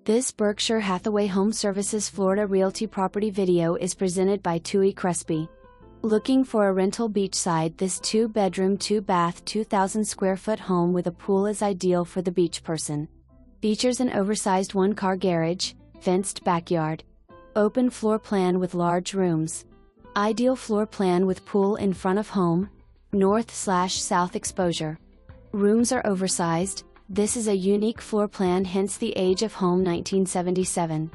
This Berkshire Hathaway HomeServices Florida Realty property video is presented by Toie Crespi. Looking for a rental beachside? This 2-bedroom, 2-bath, 2,000 square foot home with a pool is ideal for the beach person. Features an oversized 1-car garage, fenced backyard, open floor plan with large rooms. Ideal floor plan with pool in front of home, north/south exposure. Rooms are oversized. This is a unique floor plan, hence the age of home 1977.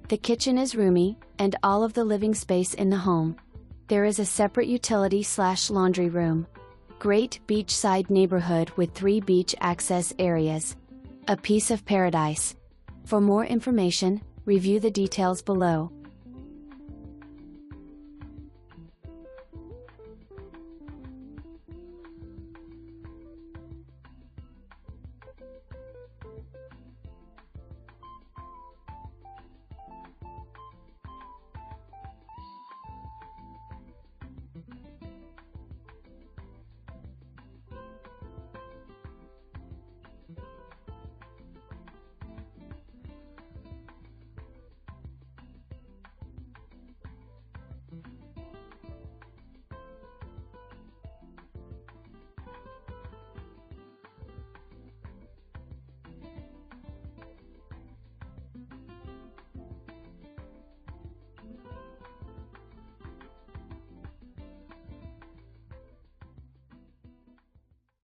The kitchen is roomy, and all of the living space in the home. There is a separate utility/laundry room. Great beachside neighborhood with 3 beach access areas. A piece of paradise. For more information, review the details below.